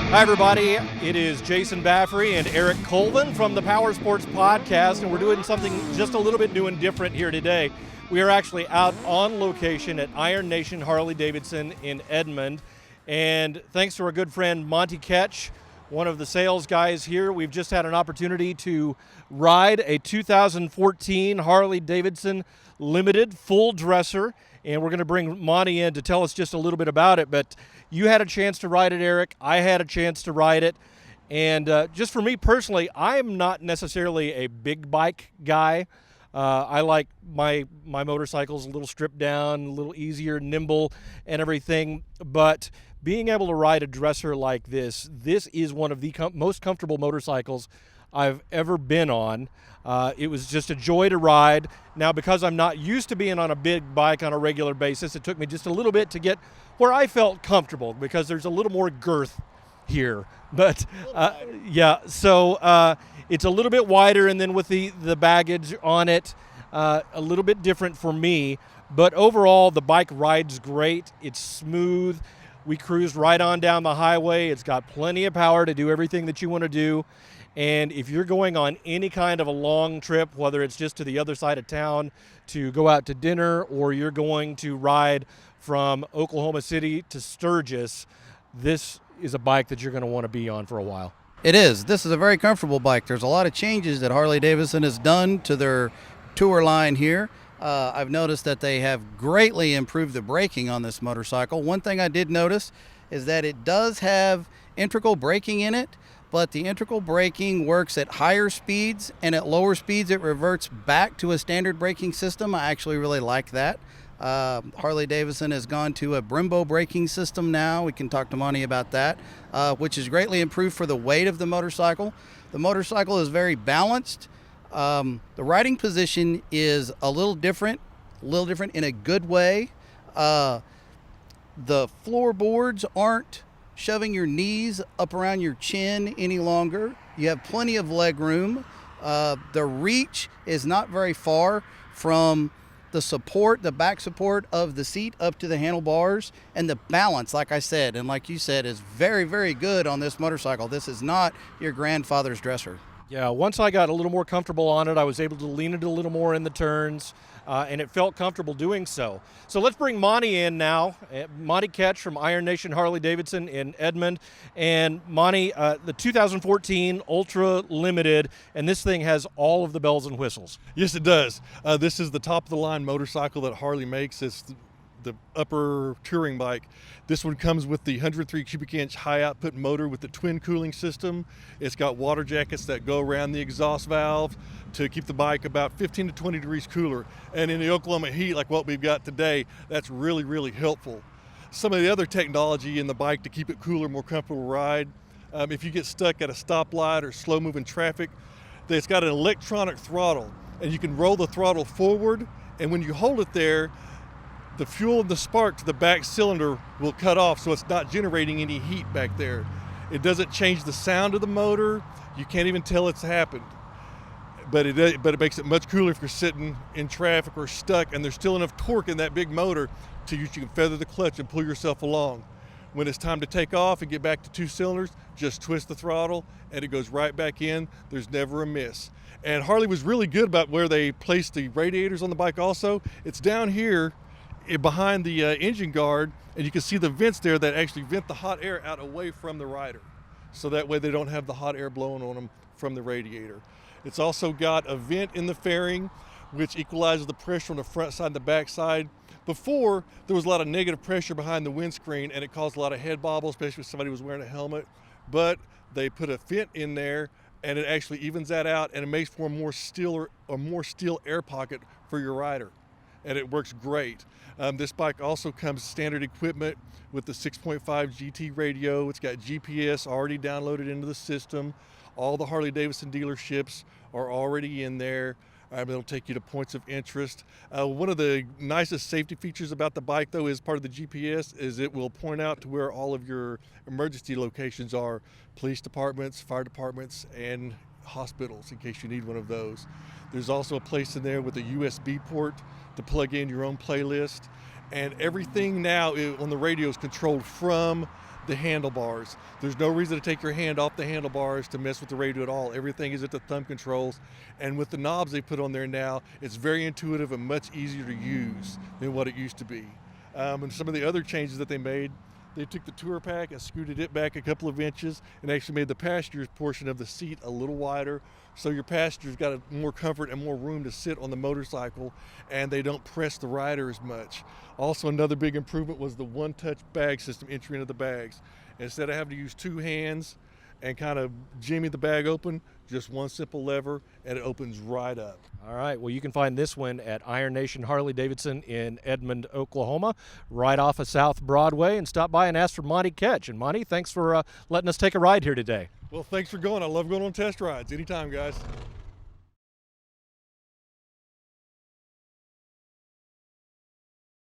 Hi, everybody. It is Jason Baffery and Eric Colvin from the Powersports podcast, and we're doing something just a little bit new and different here today. We are actually out on location at Iron Nation Harley-Davidson in Edmond, and thanks to our good friend Monty Ketch, one of the sales guys here, we've just had an opportunity to ride a 2014 Harley-Davidson Limited full dresser, and we're going to bring Monty in to tell us just a little bit about it. But you had a chance to ride it, Eric. I had a chance to ride it. And just for me personally, I'm not necessarily a big bike guy. I like my motorcycles a little stripped down, a little easier, nimble, and everything. But being able to ride a dresser like this is one of the most comfortable motorcycles I've ever been on. It was just a joy to ride. Now, because I'm not used to being on a big bike on a regular basis, it took me just a little bit to get where I felt comfortable because there's a little more girth here. But yeah, so it's a little bit wider, and then with the baggage on it, a little bit different for me. But overall, the bike rides great. It's smooth. We cruised right on down the highway. It's got plenty of power to do everything that you want to do. And if you're going on any kind of a long trip, whether it's just to the other side of town to go out to dinner, or you're going to ride from Oklahoma City to Sturgis, this is a bike that you're going to want to be on for a while. It is. This is a very comfortable bike. There's a lot of changes that Harley-Davidson has done to their tour line here. I've noticed that they have greatly improved the braking on this motorcycle. One thing I did notice is that it does have integral braking in it, but the integral braking works at higher speeds, and at lower speeds it reverts back to a standard braking system. I actually really like that. Harley-Davidson has gone to a Brembo braking system now. We can talk to Monty about that, which is greatly improved for the weight of the motorcycle. The motorcycle is very balanced. The riding position is a little different in a good way. The floorboards aren't shoving your knees up around your chin any longer. You have plenty of leg room. The reach is not very far from the support, the back support of the seat up to the handlebars, and the balance, like I said, and like you said, is very, very good on this motorcycle. This is not your grandfather's dresser. Yeah, once I got a little more comfortable on it, I was able to lean it a little more in the turns, and it felt comfortable doing so. So let's bring Monty in now. Monty Ketch from Iron Nation Harley-Davidson in Edmond. And Monty, the 2014 Ultra Limited, and this thing has all of the bells and whistles. Yes, it does. This is the top-of-the-line motorcycle that Harley makes. It's the upper touring bike. This one comes with the 103 cubic inch high output motor with the twin cooling system. It's got water jackets that go around the exhaust valve to keep the bike about 15 to 20 degrees cooler. And in the Oklahoma heat like what we've got today, that's really, really helpful. Some of the other technology in the bike to keep it cooler, more comfortable ride. If you get stuck at a stoplight or slow moving traffic, it's got an electronic throttle, and you can roll the throttle forward, and when you hold it there, the fuel and the spark to the back cylinder will cut off, so it's not generating any heat back there. It doesn't change the sound of the motor. You can't even tell it's happened. But it makes it much cooler if you're sitting in traffic or stuck, and there's still enough torque in that big motor to you can feather the clutch and pull yourself along. When it's time to take off and get back to 2 cylinders, just twist the throttle and it goes right back in. There's never a miss. And Harley was really good about where they placed the radiators on the bike also. It's down here behind the engine guard, and you can see the vents there that actually vent the hot air out away from the rider, so that way they don't have the hot air blowing on them from the radiator. It's also got a vent in the fairing which equalizes the pressure on the front side and the back side. Before, there was a lot of negative pressure behind the windscreen, and it caused a lot of head bobble, especially if somebody was wearing a helmet. But they put a vent in there, and it actually evens that out, and it makes for a more steel air pocket for your rider, and it works great. This bike also comes standard equipment with the 6.5 GT radio. It's got GPS already downloaded into the system. All the Harley-Davidson dealerships are already in there. It'll take you to points of interest. One of the nicest safety features about the bike, though, is part of the GPS, is it will point out to where all of your emergency locations are, police departments, fire departments, and hospitals, in case you need one of those. There's also a place in there with a USB port to plug in your own playlist. and everything now on the radio is controlled from the handlebars. There's no reason to take your hand off the handlebars to mess with the radio at all. Everything is at the thumb controls, and with the knobs they put on there now, it's very intuitive and much easier to use than what it used to be. And some of the other changes that they made, they took the tour pack and scooted it back a couple of inches and actually made the passenger portion of the seat a little wider, so your passengers got more comfort and more room to sit on the motorcycle, and they don't press the rider as much. Also, another big improvement was the one-touch bag system entry into the bags. Instead of having to use two hands and kind of jimmy the bag open, just one simple lever and it opens right up. All right, well, you can find this one at Iron Nation Harley-Davidson in Edmond, Oklahoma, right off of South Broadway, and stop by and ask for Monty Ketch. And Monty, thanks for letting us take a ride here today. Well, thanks for going. I love going on test rides. Anytime, guys.